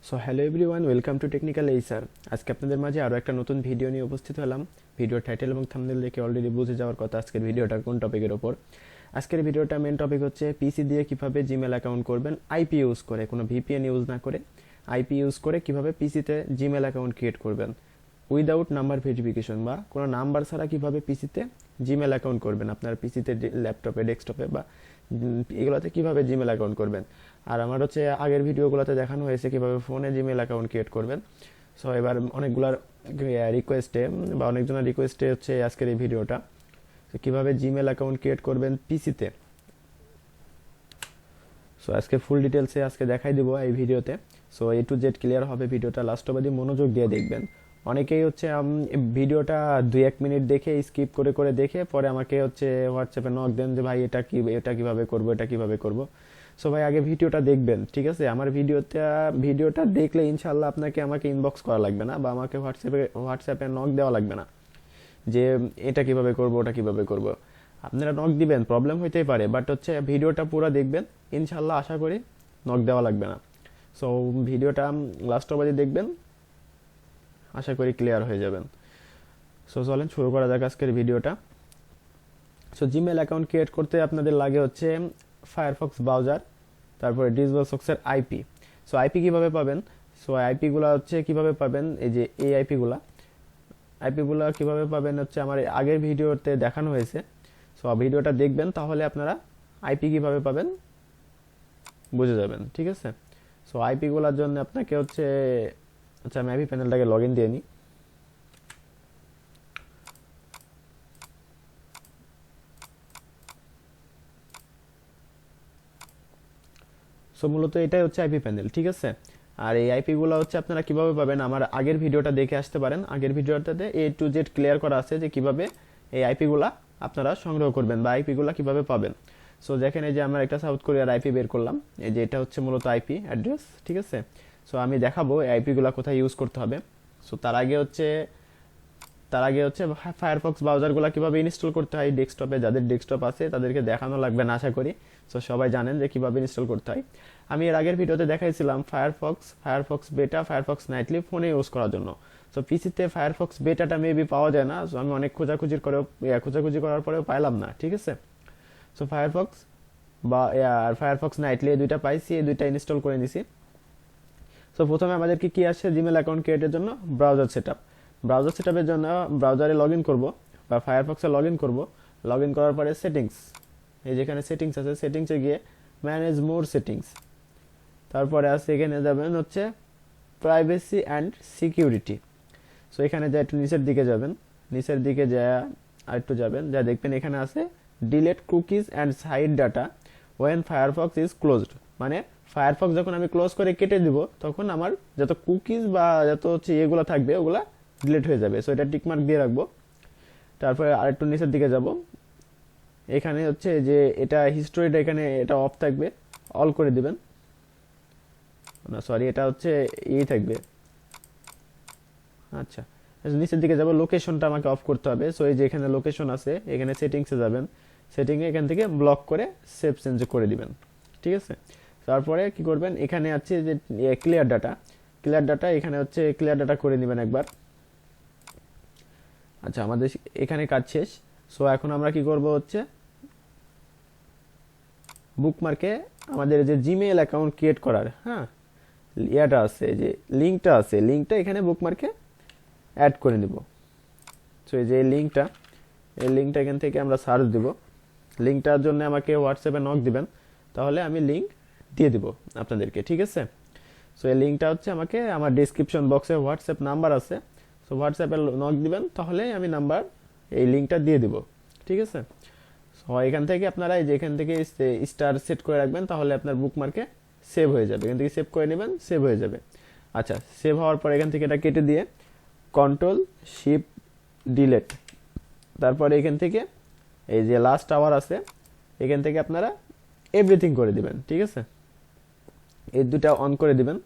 So hello everyone, welcome to technical এই sir. আজকে আপনাদের মাঝে আরও একটা নতুন ভিডিও নিয়ে উপস্থিত হলাম। ভিডিওর টাইটেল এবং থাম্বনেল দেখে অলরেডি বুঝে যাওয়ার কথা আজকের ভিডিওটা কোন টপিকের ওপর। আজকের ভিডিওটা মেন টপিক হচ্ছে পিসি দিয়ে কিভাবে জিমেল অ্যাকাউন্ট করবেন আইপি ইউজ করে, কোনো ভিপিএন ইউজ না করে আইপি ইউজ করে কিভাবে পিসিতে জিমেল অ্যাকাউন্ট ক্রিয়েট করবেন উইদাউট নাম্বার ভেরিফিকেশন, বা কোনো নাম্বার ছাড়া কিভাবে পিসিতে জিমেল অ্যাকাউন্ট করবেন, আপনার পিসিতে ল্যাপটপে ডেস্কটপে বা এগুলোতে কিভাবে জিমেল অ্যাকাউন্ট করবেন। আর আমার হচ্ছে আগের ভিডিওগুলোতে দেখানো হয়েছে কিভাবে ফোনে জিমেল অ্যাকাউন্ট ক্রিয়েট করবেন। সো এবার অনেকগুলার রিকোয়েস্টে বা অনেকজনের রিকোয়েস্টে হচ্ছে আজকের এই ভিডিওটা, কিভাবে জিমেল অ্যাকাউন্ট ক্রিয়েট করবেন পিসিতে। সো আজকে ফুল ডিটেলসে আজকে দেখাই দিব এই ভিডিওতে। So A to Z clear হবে ভিডিওটা, লাস্ট অবধি মনোযোগ দিয়ে দেখবেন। অনেকেই হচ্ছে ভিডিওটা 2-1 মিনিট দেখে স্কিপ করে করে দেখে পরে আমাকে হচ্ছে হোয়াটসঅ্যাপে নক দেন যে ভাই এটা কিভাবে করব, এটা কিভাবে করব। সো ভাই আগে ভিডিওটা দেখবেন, ঠিক আছে? আমার ভিডিওটা দেখলে ইনশাল্লাহ আপনাকে আমাকে ইনবক্স করা লাগবে না, বা আমাকে হোয়াটসঅ্যাপে নক দেওয়া লাগবে না যে এটা কিভাবে করব, ওটা কিভাবে করব। আপনারা নক দিবেন, প্রবলেম হইতেই পারে, বাট হচ্ছে ভিডিওটা পুরো দেখবেন, ইনশাল্লাহ আশা করি নক দেওয়া লাগবে না। সো ভিডিওটা লাস্ট অবধি দেখবেন, আশা করি ক্লিয়ার হয়ে যাবেন। সো চলেন শুরু করা যাক আজকের ভিডিওটা। সো জিমেল অ্যাকাউন্ট ক্রিয়েট করতে আপনাদের লাগে হচ্ছে ফায়ারফক্স ব্রাউজার, তারপরে ডিসবক্সের আইপি। সো আইপি কিভাবে পাবেন? সো আইপিগুলো হচ্ছে কিভাবে পাবেন, এই যে এই আইপিগুলো কিভাবে পাবেন হচ্ছে আমার আগের ভিডিওতে দেখানো হয়েছে। সো ভিডিওটা দেখবেন, তাহলে আপনারা আইপি কিভাবে পাবেন বুঝে যাবেন, ঠিক আছে? সো আইপিগুলোর জন্য আপনাকে হচ্ছে, আচ্ছা আমি আইপি প্যানেলটাকে লগ ইন দিয়ে নিই। সো মূলত এটাই হচ্ছে আইপি প্যানেল, ঠিক আছে? আর এই আইপি গুলো হচ্ছে আপনারা কিভাবে পাবেন, আমার আগের ভিডিওটা দেখে আসতে পারেন। আগের ভিডিওটাতে এ টু জেড ক্লিয়ার করা আছে যে কিভাবে এই আইপি গুলা আপনারা সংগ্রহ করবেন বা আইপি গুলা কিভাবে পাবেন। সো দেখেন, এই যে আমরা একটা সাউথ কোরিয়ার আইপি বের করলাম, এই যে এটা হচ্ছে মূলত আইপি অ্যাড্রেস, ঠিক আছে? সো আমি দেখাবো এই আইপি গুলা কোথায় ইউজ করতে হবে। সো তার আগে হচ্ছে ফায়ারফক্স ব্রাউজারগুলো কিভাবে ইনস্টল করতে হয় ডেস্কটপে, যাদের ডেস্কটপ আছে তাদেরকে দেখানো লাগবে না আশা করি। সো সবাই জানেন যে কিভাবে ইনস্টল করতে হয়। আমি এর আগের ভিডিওতে দেখাইছিলাম ফায়ারফক্স বেটা, ফায়ারফক্স নাইটলি ফোনে ইউজ করার জন্য। সো পিসিতে ফায়ারফক্স বেটাটা মেবি পাওয়া যায় না। সো আমি অনেক খোঁজাখুঁজি করার পরেও পাইলাম না, ঠিক আছে? সো ফায়ারফক্স বা আর ফায়ারফক্স নাইটলি এই দুইটা পাইছি, এই দুইটা ইনস্টল করে নিছি। সো প্রথমে আমাদেরকে কি আসছে, জিমেল অ্যাকাউন্ট ক্রিয়েটের জন্য ব্রাউজার সেটআপের জন্য ব্রাউজারে লগ ইন করবো বা ফায়ারফক্সে লগ ইন করবো। লগ ইন করার পরে সেটিংস, এই যেখানে সেটিংস আছে, সেটিংসে গিয়ে ম্যানেজ মোর সেটিংস, তারপরে আছে এখানে যাবেন হচ্ছে প্রাইভেসি অ্যান্ড সিকিউরিটি। সো এখানে যা একটু নিচের দিকে যাবেন, নিচের দিকে যা আর একটু যাবেন, যা দেখবেন এখানে আছে delete cookies and site data when Firefox is closed. মানে ফায়ারফক্স যখন আমি ক্লোজ করে কেটে দিব, তখন আমার যত কুকিজ বা যত হচ্ছে এগুলো থাকবে ওগুলা ডিলিট হয়ে যাবে। সো এটা টিকমার্ক দিয়ে রাখবো। তারপরে আরেকটু নিচের দিকে যাব, এখানে হচ্ছে যে এটা হিস্টোরিটা এখানে এটা অফ থাকবে, অল করে দিবেন। না সরি, এটা হচ্ছে থাকবে। আচ্ছা, নিচের দিকে যাব, লোকেশনটা আমাকে অফ করতে হবে। সো এই যে এখানে লোকেশন আছে, এখানে সেটিংসে যাবেন, সেটিংয়ে এখান থেকে ব্লক করে সেভ চেঞ্জ করে দিবেন, ঠিক আছে? তারপরে কি করবেন, এখানে আছে যে ক্লিয়ার ডাটা এখানে হচ্ছে ক্লিয়ার ডাটা করে নেবেন একবার। আচ্ছা, আমাদের এখানে কাজ শেষ। সো এখন আমরা কি করব হচ্ছে বুকমার্কে আমাদের যে জিমেইল অ্যাকাউন্ট ক্রিয়েট করার, হ্যাঁ ইয়াটা আছে, যে লিঙ্কটা এখানে বুকমার্কে অ্যাড করে নিব। সো এই যে লিঙ্কটা এখান থেকে আমরা সার্চ দিব। লিঙ্কটার জন্য আমাকে হোয়াটসঅ্যাপে নক দিবেন, তাহলে আমি লিঙ্ক দিয়ে দিব আপনাদেরকে, ঠিক আছে? সো এই লিঙ্কটা হচ্ছে আমাকে আমার ডিসক্রিপশন বক্সে হোয়াটসঅ্যাপ নাম্বার আছে, সো হোয়াটসঅ্যাপে নক দিবেন, তাহলে আমি এই লিঙ্কটা দিয়ে দিব, ঠিক আছে? সো এখান থেকে আপনারা এই যে এখান থেকে স্টার সেট করে রাখবেন, তাহলে আপনার বুকমার্কে সেভ হয়ে যাবে। এখান থেকে সেভ করে নেবেন, সেভ হয়ে যাবে। আচ্ছা, সেভ হওয়ার পর এখান থেকে এটা কেটে দিয়ে কন্ট্রোল শিফট ডিলেট, তারপরে এখান থেকে এই যে লাস্ট আওয়ার আছে, এখান থেকে আপনারা এভরিথিং করে দিবেন, ঠিক আছে? এই দুটা অন করে দিবেন,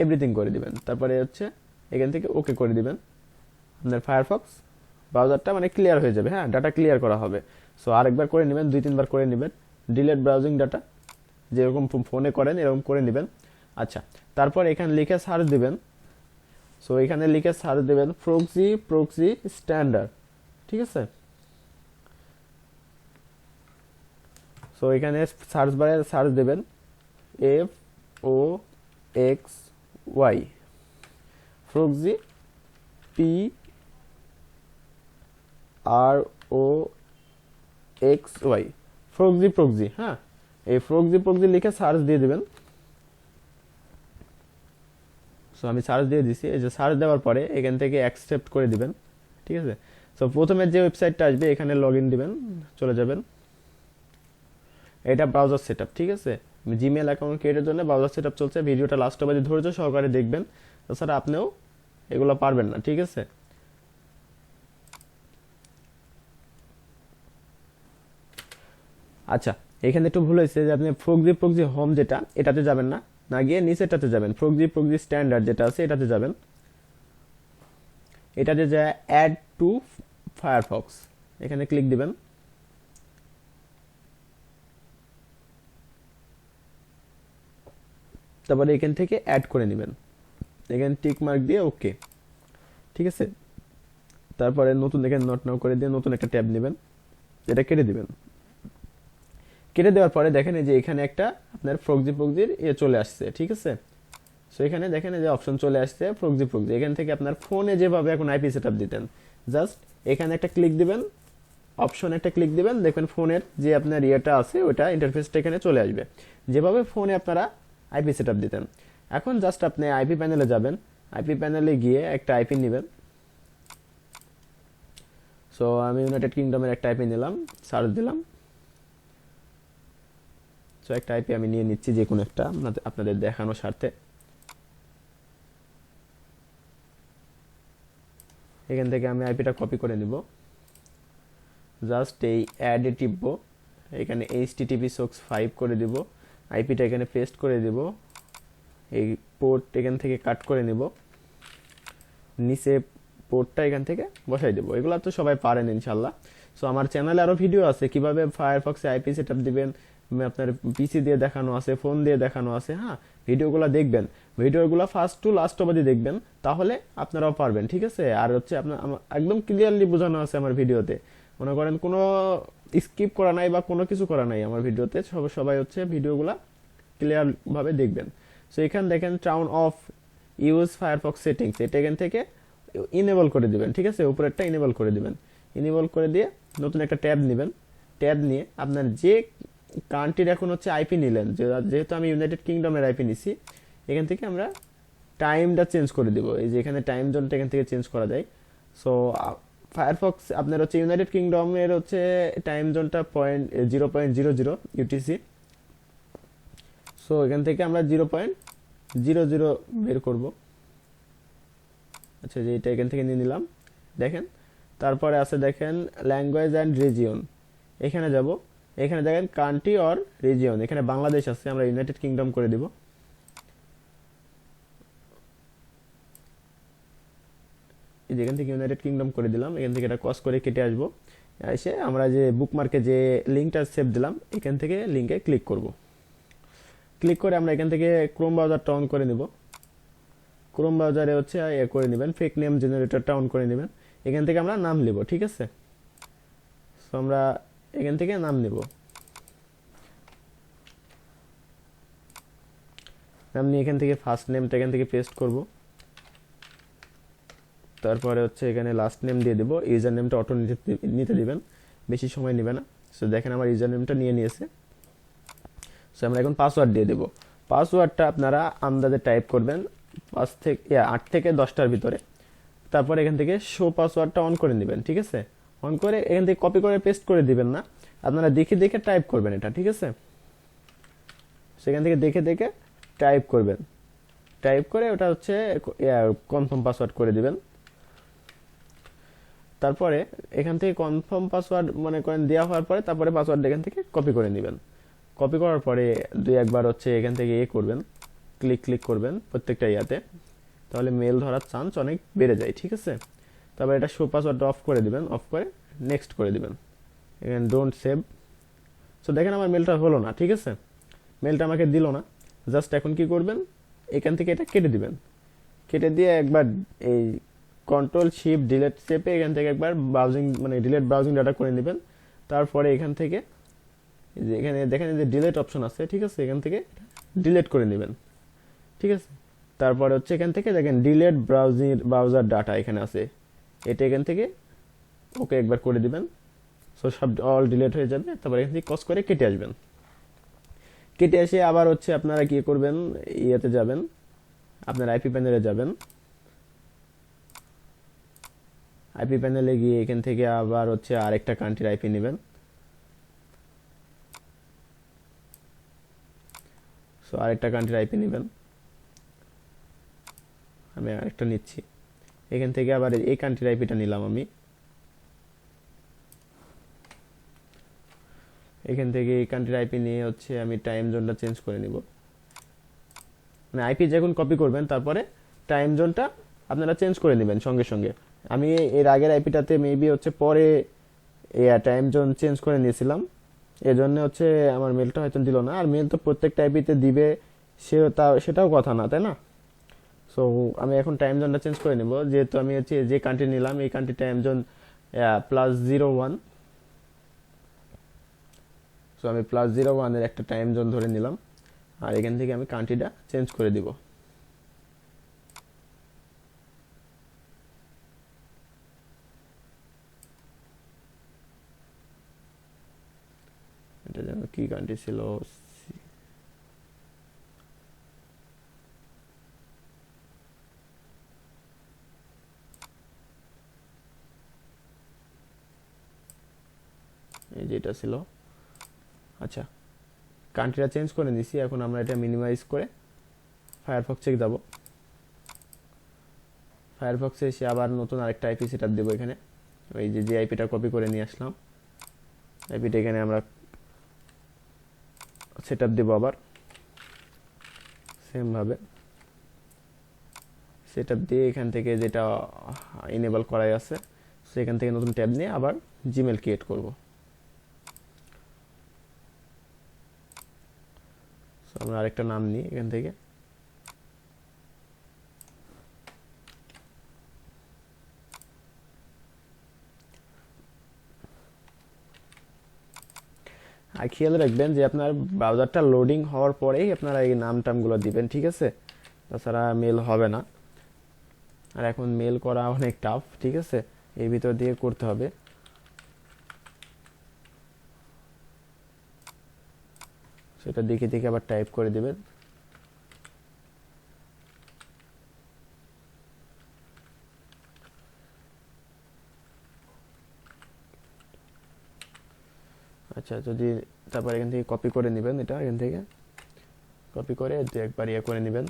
এভরিথিং করে দিবেন, তারপরে হচ্ছে এখান থেকে ওকে করে দিবেন। আপনার ফায়ারফক্স ব্রাউজারটা মানে ক্লিয়ার হয়ে যাবে, হ্যাঁ ডাটা ক্লিয়ার করা হবে। সো আরেকবার করে নেবেন, 2-3 বার করে নেবেন, ডিলেট ব্রাউজিং ডাটা, যেরকম ফোনে করেন এরকম করে নেবেন। আচ্ছা, তারপর এখানে লিখে সার্চ দিবেন। সো এখানে লিখে সার্চ দেবেন প্রক্সি স্ট্যান্ডার্ড, ঠিক আছে। সো এখানে সার্চ বারে সার্চ দেবেন FOXY প্রক্সি PROXY প্রক্সি, হ্যাঁ, এই প্রক্সি লিখে সার্চ দিয়ে দিবেন। সো আমি সার্চ দিয়ে দিছি। এই যে সার্চ দেওয়ার পরে এখান থেকে অ্যাকসেপ্ট করে দিবেন, ঠিক আছে। সো প্রথমে যে ওয়েবসাইটটা আসবে এখানে লগ ইন দিবেন, চলে যাবেন। এটা ব্রাউজার সেটআপ, ঠিক আছে। জিমেল অ্যাকাউন্ট ক্রিয়েটের জন্য ব্রাউজার সেটআপ চলছে। ভিডিওটা লাস্ট অবধি ধৈর্য সহকারে দেখবেন, তাছাড়া আপনিও এগুলো পারবেন না, ঠিক আছে। আচ্ছা, এখানে একটু ভুল হয়েছে যে আপনি প্রক্সি হোম যেটা এটাতে যাবেন না, না গিয়ে নিচেটাতে যাবেন, প্রক্সি স্ট্যান্ডার্ড যেটা আছে এটাতে যাবেন। এটাতে যায় অ্যাড টু ফায়ারফক্স, এখানে ক্লিক দিবেন। তারপরে এখান থেকে অ্যাড করে নেবেন, এখানে টিক মার্ক দিয়ে ওকে, ঠিক আছে। তারপরে নতুন এখানে নট নাও করে দিয়ে নতুন একটা ট্যাব নেবেন, এটা কেটে দিবেন। কেটে দেওয়ার পরে দেখেন যে এখানে একটা আপনার প্রক্সির চলে আসছে, ঠিক আছে। সো এখানে দেখেন যে অপশন চলে আসছে প্রক্সি। এখান থেকে আপনার ফোনে যেভাবে এখন আইপি সেটআপ দিতেন, জাস্ট এখানে একটা ক্লিক দিবেন, অপশন একটা ক্লিক দিবেন, দেখবেন ফোনের যে আপনার ইয়েটা আছে ওটা ইন্টারফেসটা এখানে চলে আসবে, যেভাবে ফোনে আপনারা আইপি সেটআপ দিতেন। এখন জাস্ট আপনি আইপি প্যানেলে যাবেন, আইপি প্যানেলে গিয়ে একটা আইপি নেবেন। সো আমি ইউনাইটেড কিংডমের একটা আইপি নিলাম, সার্চ দিলাম। সো একটা আইপি আমি নিয়ে নিচ্ছি, যে কোনো একটা আপনাদের দেখানোর স্বার্থে। এখান থেকে আমি আইপিটা কপি করে নিব, জাস্ট এই অ্যাডে টিপবো, এখানে HTTP/5 করে দিব, আইপিটা এখানে পেস্ট করে দিব, এই পোর্ট এখান থেকে কাট করে নিব, নিচে পোর্টটা এখান থেকে বসাই দেবো। এগুলো তো সবাই পারেন ইনশাল্লাহ। সো আমার চ্যানেলে আরও ভিডিও আছে কিভাবে ফায়ারফক্সে আইপি সেটআপ দিবেন, আপনার পিসি দিয়ে দেখানো আছে, ফোন দিয়ে দেখানো আছে, হ্যাঁ। ভিডিওগুলো দেখবেন, ভিডিওগুলো ফার্স্ট টু লাস্ট অবধি দেখবেন, তাহলে আপনারাও পারবেন, ঠিক আছে। আর হচ্ছে আপনার একদম ক্লিয়ারলি বোঝানো আছে আমার ভিডিওতে, মনে করেন কোনো স্কিপ করা নাই বা কোনো কিছু করা নাই আমার ভিডিওতে, সবাই হচ্ছে ভিডিওগুলো ক্লিয়ার ভাবে দেখবেন। সো এখানে দেখেন turn off use Firefox settings, এটা এখান থেকে ইনেবল করে দিবেন, ঠিক আছে। উপরেরটা ইনেবল করে দিবেন, ইনেবল করে দিয়ে নতুন একটা ট্যাব নেবেন। ট্যাব নিয়ে আপনার যে কান্ট্রির এখন হচ্ছে আইপি নিলেন, যেহেতু আমি ইউনাইটেড কিংডমের আইপি নিছি, এখান থেকে আমরা টাইমটা চেঞ্জ করে দিব। এই যে এখানে টাইম জোনটা এখান থেকে চেঞ্জ করা যায়। সো ফায়ারফক্স আপনার হচ্ছে ইউনাইটেড কিংডমের হচ্ছে টাইম জোনটা 0.00 UTC। সো এখান থেকে আমরা 0.00 বের করব। আচ্ছা, যে এটা এখান থেকে নিয়ে নিলাম, দেখেন। তারপরে আছে দেখেন ল্যাঙ্গুয়েজ অ্যান্ড রিজিয়ন, এখানে যাব, এখানে দেখেন কান্ট্রি অর রিজিয়ন, এখানে বাংলাদেশ আছে, আমরা ইউনাইটেড কিংডম করে দিব। যেখান থেকে ইউনাইটেড কিংডম করে দিলাম, এখান থেকে এটা কস করে কেটে আসবো, এসে আমরা যে বুকমার্কে যে লিঙ্কটা সেভ দিলাম এখান থেকে লিঙ্কে ক্লিক করব। ক্লিক করে আমরা এখান থেকে ক্রোম ব্রাউজারটা অন করে নিব। ক্রোম ব্রাউজারে হচ্ছে করে নেবেন, ফেক নেম জেনারেটরটা অন করে নেবেন। এখান থেকে আমরা নাম নিব, ঠিক আছে। সো আমরা এখান থেকে নাম নিব, নাম নিয়ে এখান থেকে ফার্স্ট নেমটা এখান থেকে পেস্ট করব। তারপরে হচ্ছে এখানে লাস্ট নেম দিয়ে দেব, ইউজার নেমটা অটো নিতে দিবেন, বেশি সময় নেবে না। সো দেখেন আমার ইউজার নেমটা নিয়ে নিয়েছে। সো আমরা এখন পাসওয়ার্ড দিয়ে দেব। পাসওয়ার্ডটা আপনারা আন্দাজে টাইপ করবেন 8 থেকে 10টার ভিতরে। তারপর এখান থেকে শো পাসওয়ার্ডটা অন করে নেবেন, ঠিক আছে। অন করে এখান থেকে কপি করে পেস্ট করে দিবেন না, আপনারা দেখে দেখে টাইপ করবেন এটা, ঠিক আছে। সেখান থেকে দেখে দেখে টাইপ করবেন, টাইপ করে ওটা হচ্ছে কনফার্ম পাসওয়ার্ড করে দিবেন। তারপরে এখান থেকে কনফার্ম পাসওয়ার্ড মনে করেন দেওয়া হওয়ার পরে তারপরে পাসওয়ার্ড এখান থেকে কপি করে নেবেন। কপি করার পরে 2-1বার হচ্ছে এখান থেকে করবেন, ক্লিক করবেন প্রত্যেকটা ইয়াতে, তাহলে মেল ধরার চান্স অনেক বেড়ে যায়, ঠিক আছে। তারপর এটা শো পাসওয়ার্ড অফ করে দিবেন, অফ করে নেক্সট করে দিবেন, এখানে ডোন্ট সেভ। সো দেখেন আমার মেলটা হলো না, ঠিক আছে, মেলটা আমাকে দিল না। জাস্ট এখন কি করবেন, এখান থেকে এটা কেটে দিবেন, কেটে দিয়ে একবার এই কন্ট্রোল শিফট ডিলিট চেপে এখান থেকে একবার ব্রাউজিং মানে ডিলিট ব্রাউজিং ডাটা করে নেবেন। তারপরে এখান থেকে যে এখানে দেখেন যে ডিলিট অপশন আছে, ঠিক আছে, এখান থেকে ডিলিট করে নেবেন, ঠিক আছে। তারপরে হচ্ছে এখান থেকে দেখেন ডিলিট ব্রাউজার ডাটা এখানে আছে, এটা এখান থেকে ওকে একবার করে দিবেন। সো সব অল ডিলিট হয়ে যাবে। তারপর এখান থেকে কস করে কেটে আসবেন, কেটে এসে আবার হচ্ছে আপনারা কি করবেন, ইয়েতে যাবেন, আপনার আইপি প্যানেলে যাবেন। আইপি প্যানেলে গিয়ে এখান থেকে আবার হচ্ছে আরেকটা কান্ট্রির আইপি নেবেন। সো আরেকটা কান্ট্রির আইপি নেবেন, আমি আরেকটা নিচ্ছি। এখান থেকে আবার এই কান্ট্রির আইপিটা নিলাম আমি, এখান থেকে এই কান্ট্রির আইপি নিয়ে হচ্ছে আমি টাইম জোনটা চেঞ্জ করে নিব। মানে আইপি যখন কপি করবেন তারপরে টাইম জোনটা আপনারা চেঞ্জ করে নেবেন সঙ্গে সঙ্গে। আমি এর আগের আইপিটাতে মেবি হচ্ছে পরে টাইম জোন চেঞ্জ করে নিয়েছিলাম, এজন্য হচ্ছে আমার মেলটা হয়তো দিল না। আর মেল তো প্রত্যেকটা আইপিতে দিবে সেটাও কথা না, তাই না? সো আমি এখন টাইম জোনটা চেঞ্জ করে নেব, যেহেতু আমি হচ্ছে যে কান্ট্রি নিলাম এই কান্ট্রি টাইম জোন +01। সো আমি +01-এর একটা টাইম জোন ধরে নিলাম, আর এখান থেকে আমি কান্ট্রিটা চেঞ্জ করে দিব। এটা যেন কি কান্ট্রি ছিল, এই যেটা ছিল। আচ্ছা, কান্ট্রিটা চেঞ্জ করে নিছি, এখন আমরা এটা মিনিমাইজ করে ফায়ারফক্সে যাব। ফায়ারফক্সে এসে আবার নতুন আরেকটা আইপি সেটআপ দেবো এখানে, ওই যে আইপিটা কপি করে নিয়ে আসলাম, আইপিটা এখানে আমরা সেটআপ দেবো আবার সেম ভাবে। সেটআপ দিয়ে এখান থেকে যেটা ইনেবল করাই আছে সেখান থেকে নতুন ট্যাব নিয়ে আবার জিমেল ক্রিয়েট করব। আমরা আরেকটা নাম নিই এখান থেকে, আর খেয়াল রাখবেন যে আপনার ব্রাউজারটা লোডিং হওয়ার পরেই আপনারা এই নাম টামগুলো দিবেন, ঠিক আছে, তাছাড়া মেল হবে না। আর এখন মেল করা অনেক টাফ, ঠিক আছে, এর ভিতর দিয়ে করতে হবে। সেটা দেখে দেখে আবার টাইপ করে দিবেন। আচ্ছা, যদি তারপর এখান থেকে কপি করে নেবেন, এটা এখান থেকে কপি করে একবার ইয়ে করে নেবেন।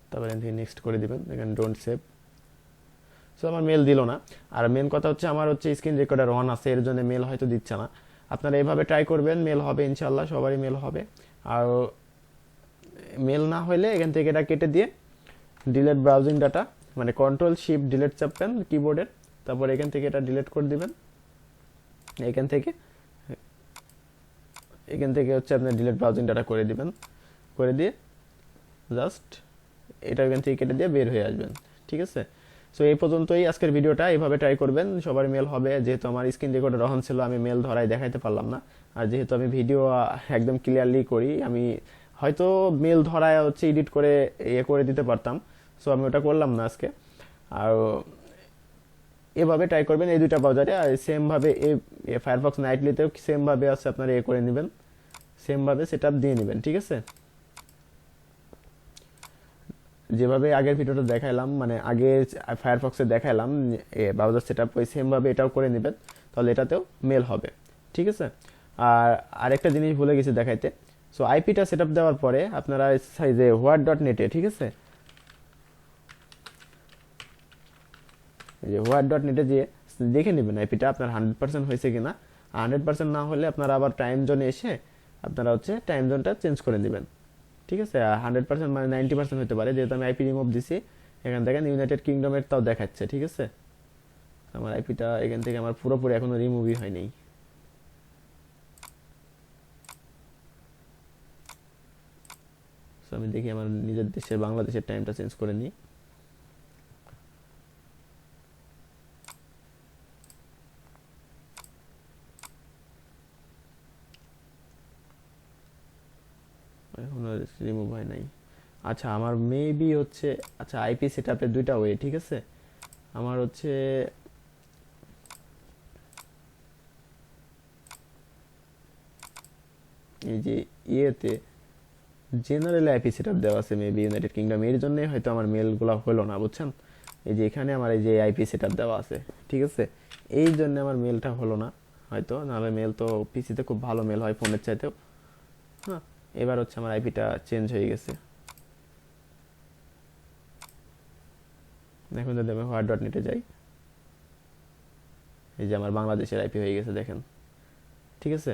তারপর এখান থেকে নেক্সট করে দিবেন, এখানে ডোন্ট সেভ। সো আমার মেল দিল না। আর মেন কথা হচ্ছে আমার হচ্ছে স্ক্রিন রেকর্ডার অন আছে, এর জন্য মেল হয়তো দিচ্ছে না। আপনারা এইভাবে ট্রাই করবেন, মেল হবে ইনশাল্লাহ, সবারই মেল হবে। আর মেল না হলে এখান থেকে এটা কেটে দিয়ে ডিলিট ব্রাউজিং ডাটা মানে কন্ট্রোল শিফট ডিলিট চাপবেন কিবোর্ডের, তারপর এখান থেকে এটা ডিলিট করে দিবেন। এখান থেকে হচ্ছে আপনি ডিলিট ব্রাউজিং ডাটা করে দিবেন, করে দিয়ে জাস্ট এটা এখান থেকে কেটে দিয়ে বের হয়ে আসবেন, ঠিক আছে। সো এই পর্যন্তই আজকের ভিডিওটা, এইভাবে ট্রাই করবেন, সবার মেল হবে। যেহেতু আমার স্ক্রিন রেকর্ডার অন ছিল আমি মেল ধরাই দেখাইতে পারলাম না, আর যেহেতু আমি ভিডিও একদম ক্লিয়ারলি করি, আমি হয়তো মেল ধরায় হচ্ছে এডিট করে ইয়ে করে দিতে পারতাম, সো আমি ওটা করলাম না আজকে। আর এভাবে ট্রাই করবেন এই দুইটা ব্রাউজারে। আর সেমভাবে ফায়ারফক্স নাইটলিতেও সেমভাবে আছে, আপনারা এ করে নেবেন, সেমভাবে সেটআপ দিয়ে নেবেন, ঠিক আছে। যেভাবে আগের ভিডিওটা দেখাইলাম, মানে আগে ফায়ারফক্সে দেখাইলাম ব্রাউজার সেটআপ, ওই সেমভাবে এটাও করে নেবেন, তাহলে এটাতেও মেল হবে, ঠিক আছে। আর আরেকটা জিনিস ভুলে গেছি দেখাইতে। সো আইপিটা সেটআপ দেওয়ার পরে আপনারা যে হোয়াট.নেটে, ঠিক আছে, এই যে হোয়াট.নেটে যে দেখে নেবেন আইপিটা আপনার 100% হয়েছে কিনা। 100% না হলে আপনারা আবার টাইম জোনে এসে আপনারা হচ্ছে টাইম জোনটা চেঞ্জ করে নেবেন, ঠিক আছে। 100% মানে 90% হতে পারে, যেহেতু আমি আইপি রিমুভ দিছি। এখান থেকে ইউনাইটেড কিংডমের তাও দেখাচ্ছে, ঠিক আছে। আমার আইপিটা এখান থেকে আমার পুরোপুরি এখনো রিমুভই হয়নি। সো আমি দেখি আমার নিজের দেশের বাংলাদেশের টাইমটা চেঞ্জ করে নিই। এখনো রিমুভ হয় নাই। আচ্ছা আমার মেবি হচ্ছে, আচ্ছা আইপি সেট আপের দুইটা ওয়ে, ঠিক আছে। আমার হচ্ছে এই যে ইয়েতে জেনারেল আইপি সেট আপ দেওয়া আছে মেবি ইউনাইটেড কিংডম, এর জন্যই হয়তো আমার মেলগুলো হলো না, বুঝছেন। এই যে এখানে আমার এই যে আইপি সেট আপ দেওয়া আছে, ঠিক আছে, এই জন্য আমার মেলটা হলো না হয়তো, নাহলে মেল তো পিসিতে খুব ভালো মেল হয় ফোনের চাইতেও। হ্যাঁ, এবার হচ্ছে আমার আইপিটা চেঞ্জ হয়ে গেছে। এখন যদি আমি হোয়াট ডট নেটে যাই, এই যে আমার বাংলাদেশের আইপি হয়ে গেছে, দেখেন, ঠিক আছে।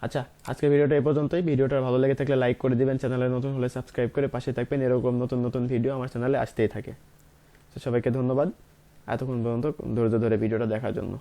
আচ্ছা, আজকের ভিডিওটা এই পর্যন্তই। ভিডিওটা ভালো লেগে থাকলে লাইক করে দিবেন, চ্যানেলে নতুন হলে সাবস্ক্রাইব করে পাশে থাকবেন, এরকম নতুন নতুন ভিডিও আমার চ্যানেলে আসতেই থাকে। তো সবাইকে ধন্যবাদ এতক্ষণ পর্যন্ত ধৈর্য ধরে ভিডিওটা দেখার জন্য।